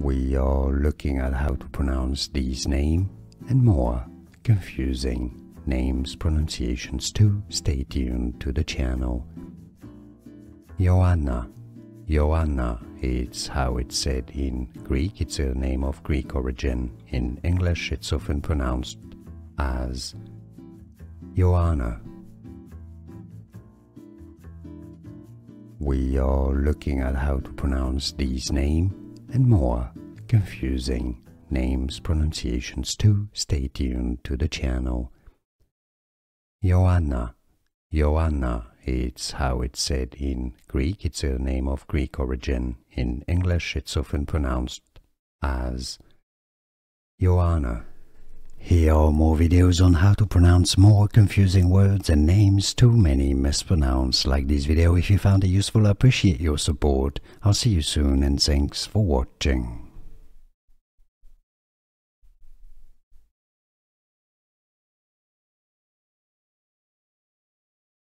We are looking at how to pronounce these names and more confusing names pronunciations too. Stay tuned to the channel. Ioanna. Ioanna, it's how it's said in Greek. It's a name of Greek origin. In English, it's often pronounced as Ioanna. We are looking at how to pronounce these names and more confusing names pronunciations too. Stay tuned to the channel. Ioanna. Ioanna, it's how it's said in Greek. It's a name of Greek origin. In English, it's often pronounced as Ioanna. Here are more videos on how to pronounce more confusing words and names too many mispronounced. Like this video if you found it useful. I appreciate your support. I'll see you soon and thanks for watching.